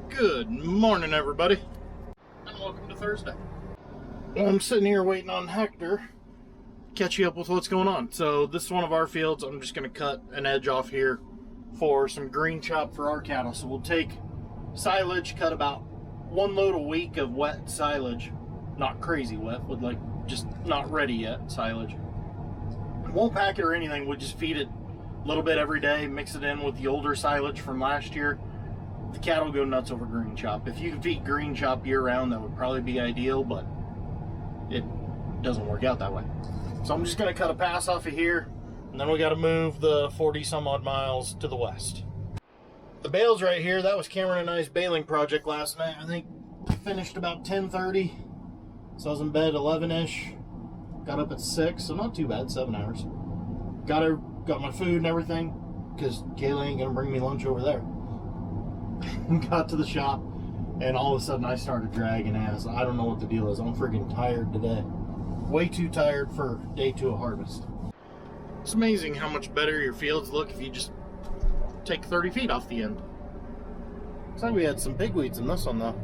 Good morning, everybody, and welcome to Thursday. Well, I'm sitting here waiting on Hector to catch you up with what's going on. So this is one of our fields. I'm just going to cut an edge off here for some green chop for our cattle. So we'll take silage, cut about 1 load a week of wet silage. Not crazy wet, with like just not ready yet silage. Won't pack it or anything. We'll just feed it a little bit every day, mix it in with the older silage from last year. The cattle go nuts over green chop. If you could feed green chop year round, that would probably be ideal, but it doesn't work out that way. So I'm just going to cut a pass off of here, and then we got to move the 40 some odd miles to the west. The bales right here, that was Cameron and I's baling project last night. I think I finished about 10:30, so I was in bed 11ish. Got up at 6, so not too bad, 7 hours. Got my food and everything, because Kayla ain't going to bring me lunch over there. Got to the shop, and all of a sudden I started dragging ass. I don't know what the deal is. I'm freaking tired today. Way too tired for day 2 of harvest. It's amazing how much better your fields look if you just take 30 feet off the end. Looks like we had some pigweeds in this one, though.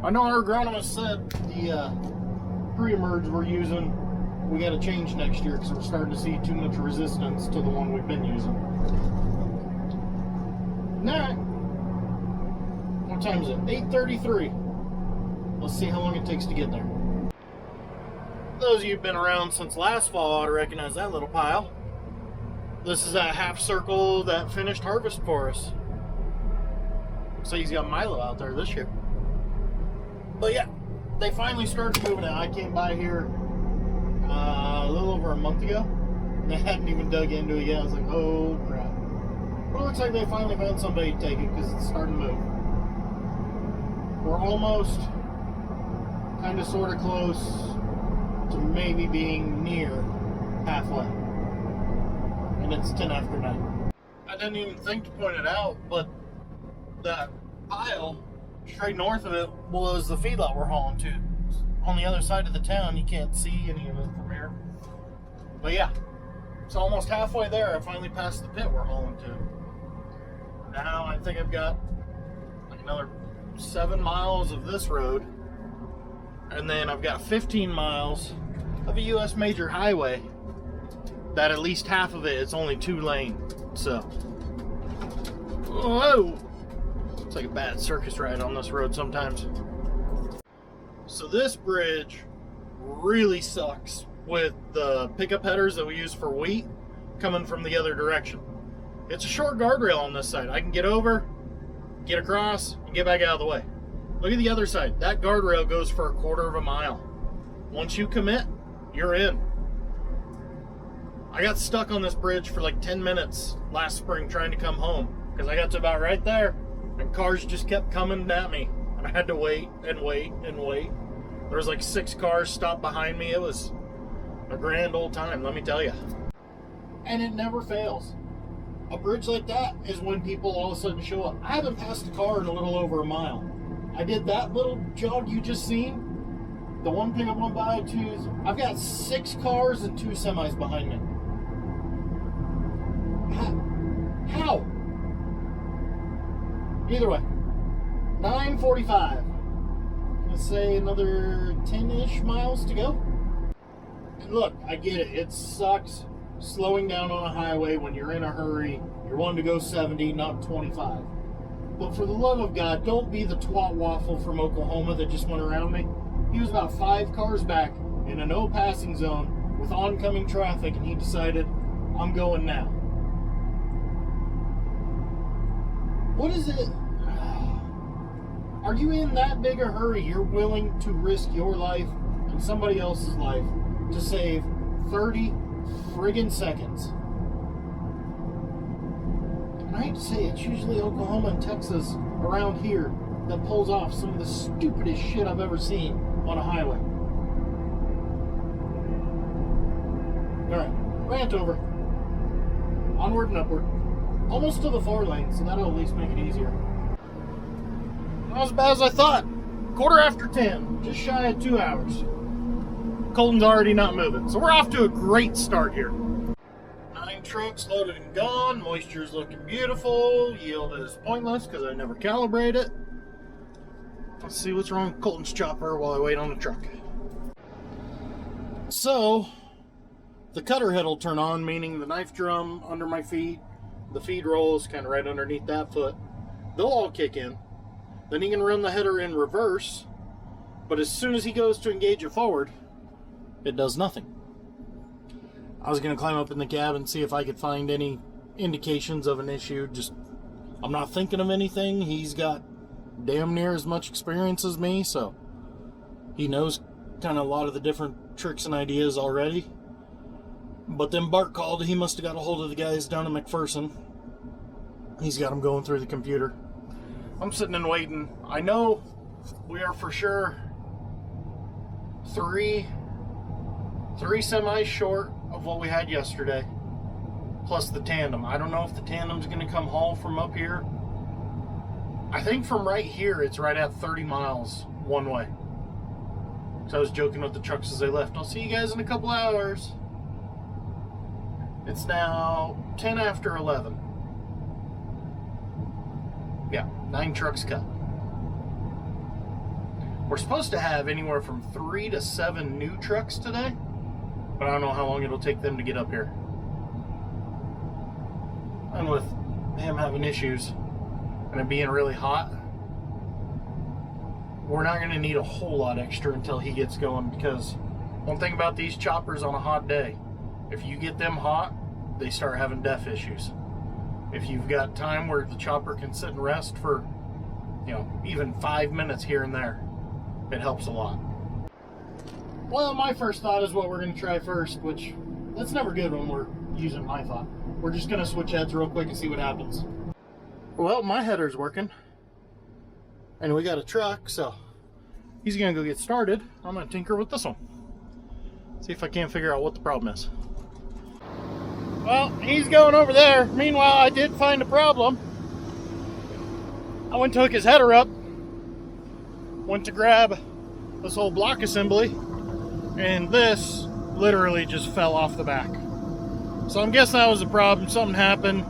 I know our agronomist said the pre-emerge we're using, we got to change next year because we're starting to see too much resistance to the one we've been using. Alright. What time is it? 8:33. Let's see how long it takes to get there. Those of you who've been around since last fall ought to recognize that little pile. This is that half circle that finished harvest for us. Looks like he's got Milo out there this year. But yeah, they finally started moving it. I came by here a little over a month ago, and they hadn't even dug into it yet. I was like, oh crap. But it looks like they finally found somebody to take it because it's starting to move. We're almost kind of sort of close to maybe being near halfway. And it's 10 after 9. I didn't even think to point it out, but that pile straight north of it was the feedlot we're hauling to. On the other side of the town, you can't see any of it from here. But yeah, it's almost halfway there. I finally passed the pit we're hauling to. Now I think I've got like another 7 miles of this road, and then I've got 15 miles of a U.S. major highway that at least half of it is only 2 lane. So, whoa, it's like a bad circus ride on this road sometimes. So this bridge really sucks with the pickup headers that we use for wheat coming from the other direction. It's a short guardrail on this side. I can get over, get across, and get back out of the way. Look at the other side. That guardrail goes for 1/4 of a mile. Once you commit, you're in. I got stuck on this bridge for like 10 minutes last spring trying to come home because I got to about right there and cars just kept coming at me. And I had to wait and wait and wait. There was like 6 cars stopped behind me. It was a grand old time, let me tell you. And it never fails. A bridge like that is when people all of a sudden show up. I haven't passed a car in a little over a mile. I did that little jog you just seen. The one thing I went by to, I've got 6 cars and 2 semis behind me. How? Either way, 9:45. Let's say another 10-ish miles to go. And look, I get it. It sucks slowing down on a highway when you're in a hurry. You're wanting to go 70, not 25. But for the love of God, don't be the twat waffle from Oklahoma that just went around me. He was about 5 cars back in a no passing zone with oncoming traffic, and he decided, I'm going now. What is it? Are you in that big a hurry you're willing to risk your life and somebody else's life to save 30 friggin' seconds? I hate to say it's usually Oklahoma and Texas around here that pulls off some of the stupidest shit I've ever seen on a highway. Alright, rant over. Onward and upward. Almost to the 4 lane, so that'll at least make it easier. Not as bad as I thought. 10:15, just shy of 2 hours. Colton's already not moving, so we're off to a great start here. 9 trucks loaded and gone. Moisture's looking beautiful. Yield is pointless because I never calibrate it. Let's see what's wrong with Colton's chopper while I wait on the truck. So, the cutter head will turn on, meaning the knife drum under my feet, the feed rolls kind of right underneath that foot. They'll all kick in. Then he can run the header in reverse, but as soon as he goes to engage it forward, it does nothing. I was going to climb up in the cab and see if I could find any indications of an issue. I'm not thinking of anything. He's got damn near as much experience as me, so he knows kind of a lot of the different tricks and ideas already. But then Bart called. He must have got a hold of the guys down in McPherson. He's got them going through the computer. I'm sitting and waiting. I know we are for sure three semis short of what we had yesterday, plus the tandem. I don't know if the tandem's going to come haul from up here. I think from right here it's right at 30 miles one way. So I was joking with the trucks as they left. I'll see you guys in a couple hours. It's now 10 after 11. Yeah, 9 trucks cut. We're supposed to have anywhere from 3 to 7 new trucks today, but I don't know how long it'll take them to get up here. And with him having issues and it being really hot, we're not going to need a whole lot extra until he gets going, because one thing about these choppers on a hot day, if you get them hot, they start having def issues. If you've got time where the chopper can sit and rest for, even 5 minutes here and there, it helps a lot. Well, my first thought is what we're going to try first, which that's never good when we're using my thought. We're just going to switch heads real quick and see what happens. Well, my header's working, and we got a truck, so he's going to go get started. I'm going to tinker with this one. See if I can't figure out what the problem is. Well, he's going over there. Meanwhile, I did find a problem. I went to hook his header up, went to grab this whole block assembly, and this literally just fell off the back. So I'm guessing that was the problem. Something happened.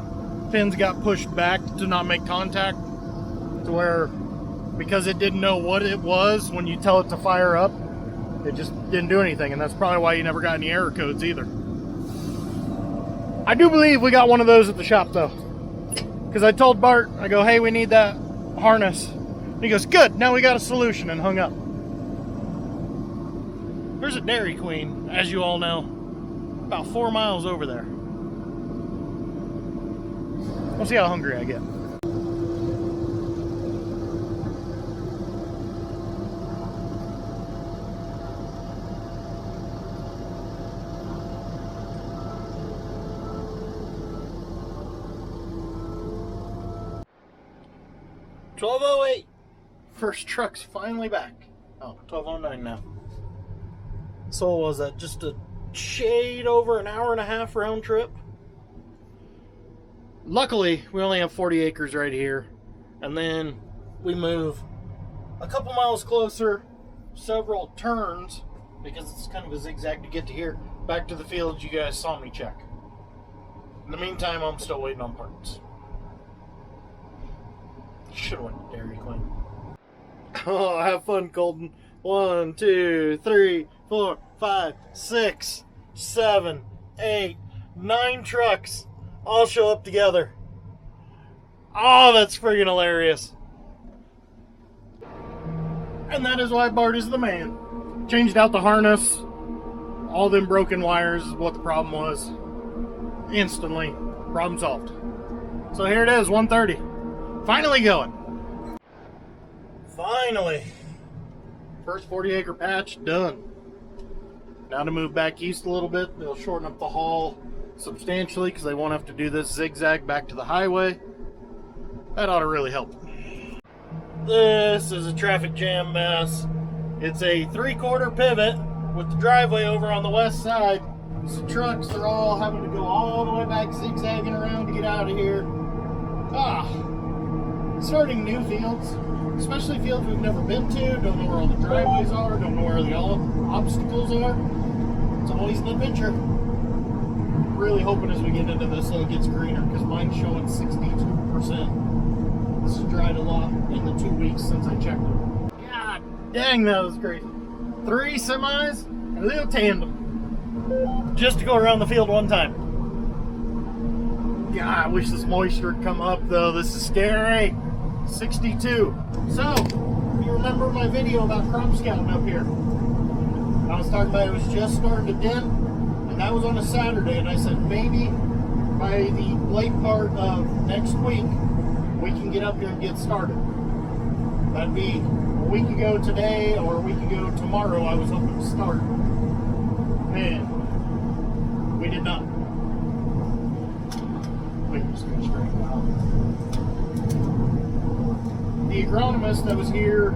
Pins got pushed back to not make contact, to where, because it didn't know what it was when you tell it to fire up, it just didn't do anything. And that's probably why you never got any error codes either. I do believe we got one of those at the shop though, because I told Bart, I go, hey, we need that harness. And he goes, good, now we got a solution, and hung up. There's a Dairy Queen, as you all know, about 4 miles over there. We'll see how hungry I get. $12:08. First truck's finally back. Oh, 12:09 now. So was that just a shade over an hour and a half round trip? Luckily, we only have 40 acres right here. And then we move a couple miles closer, several turns, because it's kind of a zigzag to get to here, back to the fields you guys saw me check. In the meantime, I'm still waiting on parts. Should have went to Dairy Queen. Oh, have fun, Colton. 1, 2, 3, 4, 5, 6, 7, 8, 9 trucks all show up together. Oh, that's friggin' hilarious. And that is why Bart is the man. Changed out the harness. All them broken wires is what the problem was. Instantly. Problem solved. So here it is, 1:30. Finally going. Finally. First 40-acre patch done. Now to move back east a little bit. They'll shorten up the haul substantially because they won't have to do this zigzag back to the highway. That ought to really help. This is a traffic jam mess. It's a 3/4 pivot with the driveway over on the west side. So trucks are all having to go all the way back, zigzagging around to get out of here. Starting new fields, especially fields we've never been to, don't know where all the driveways are, don't know where the obstacles are. It's always an adventure. I'm really hoping as we get into this it gets greener, because mine's showing 62%. This has dried a lot in the 2 weeks since I checked it. God dang, that was crazy. 3 semis and a little tandem. Just to go around the field one time. God, I wish this moisture would come up though. This is scary. 62. So, if you remember my video about crop scouting up here, I was talking about it was just starting to dim, and that was on a Saturday, and I said maybe by the late part of next week we can get up here and get started. That'd be a week ago today or a week ago tomorrow. I was hoping to start, and we did not. Wait, I'm just going to straighten out. The agronomist that was here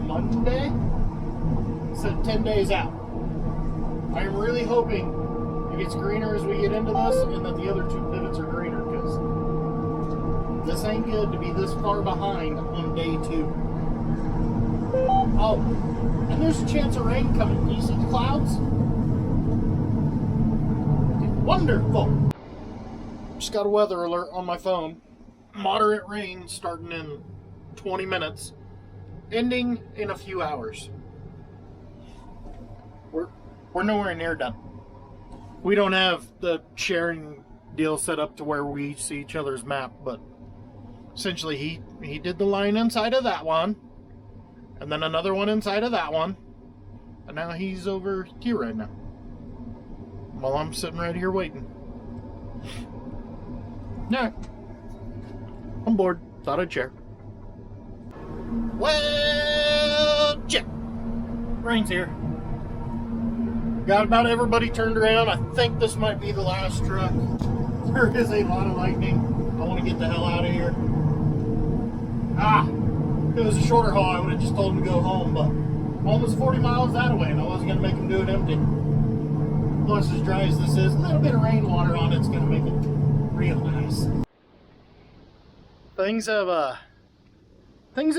Monday said 10 days out. I am really hoping it gets greener as we get into this, and that the other 2 pivots are greener, because this ain't good to be this far behind on day 2. Oh, and there's a chance of rain coming. Do you see the clouds? Wonderful. Just got a weather alert on my phone. Moderate rain starting in 20 minutes, ending in a few hours. We're nowhere near done. We don't have the sharing deal set up to where we see each other's map, but essentially he did the line inside of that one, and then another one inside of that one, and now he's over here right now, while I'm sitting right here waiting. Nah, I'm bored. Thought I'd share. Well, check. Rain's here. Got about everybody turned around. I think this might be the last truck. There is a lot of lightning. I want to get the hell out of here. If it was a shorter haul, I would have just told him to go home, but home was 40 miles that way, and I wasn't going to make him do it empty. Plus, as dry as this is, a little bit of rainwater on it's going to make it real nice. Things have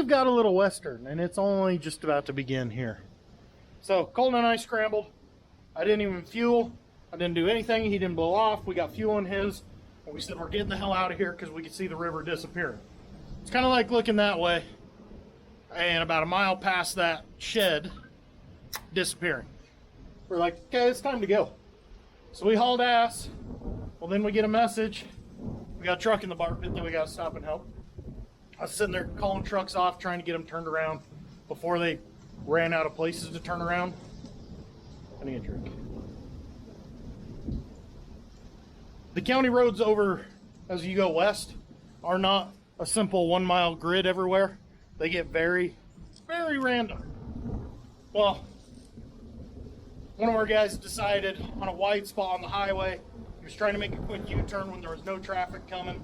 got a little western, and it's only just about to begin here. So Colton and I scrambled. I didn't even fuel. I didn't do anything. He didn't blow off. We got fuel in his, and we said we're getting the hell out of here because we could see the river disappearing. It's kind of like looking that way, and about a mile past that shed, disappearing. We're like, okay, it's time to go. So we hauled ass. Well, then we get a message. We got a truck in the bar pit that we got to stop and help. I was sitting there calling trucks off, trying to get them turned around before they ran out of places to turn around. I need a drink. The county roads over as you go west are not a simple 1 mile grid everywhere. They get very random. Well, one of our guys decided on a wide spot on the highway, he was trying to make a quick U-turn when there was no traffic coming.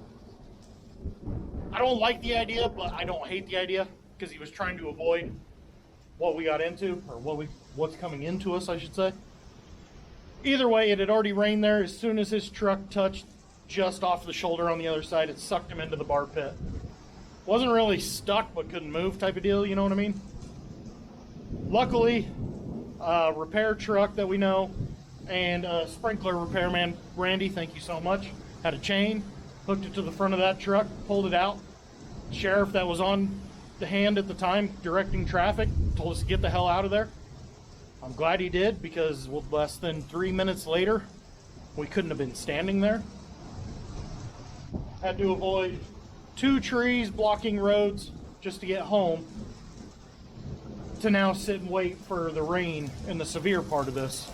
I don't like the idea, but I don't hate the idea, because he was trying to avoid what we got into, or what's coming into us, I should say. Either way, it had already rained there. As soon as his truck touched just off the shoulder on the other side, it sucked him into the bar pit. Wasn't really stuck, but couldn't move type of deal, you know what I mean? Luckily, a repair truck that we know, and a sprinkler repairman, Randy, thank you so much, had a chain, hooked it to the front of that truck, pulled it out. Sheriff that was on the hand at the time directing traffic told us to get the hell out of there. I'm glad he did, because less than 3 minutes later we couldn't have been standing there. Had to avoid 2 trees blocking roads just to get home, to now sit and wait for the rain in the severe part of this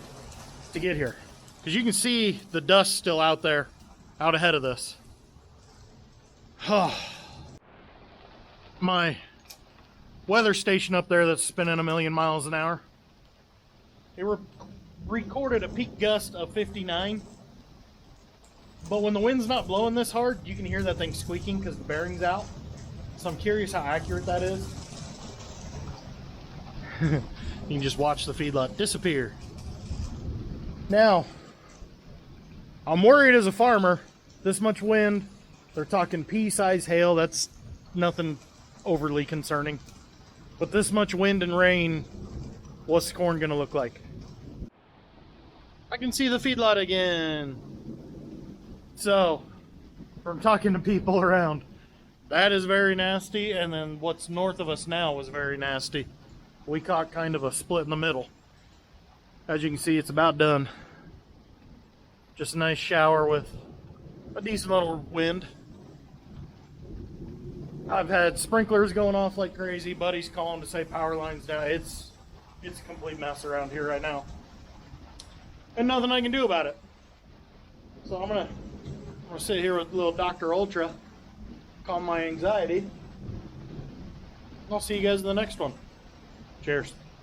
to get here, because you can see the dust still out there out ahead of this. My weather station up there that's spinning 1,000,000 miles an hour, it recorded a peak gust of 59, but when the wind's not blowing this hard, you can hear that thing squeaking because the bearing's out. So I'm curious how accurate that is. You can just watch the feedlot disappear. Now, I'm worried as a farmer. This much wind, they're talking pea-size hail, that's nothing overly concerning. But this much wind and rain, what's the corn gonna look like? I can see the feedlot again. So, from talking to people around, that is very nasty, and then what's north of us now was very nasty. We caught kind of a split in the middle. As you can see, it's about done. Just a nice shower with a decent little wind. I've had sprinklers going off like crazy. Buddy's calling to say power lines down. It's a complete mess around here right now. And nothing I can do about it. So I'm gonna sit here with little Dr. Ultra, calm my anxiety. I'll see you guys in the next one. Cheers.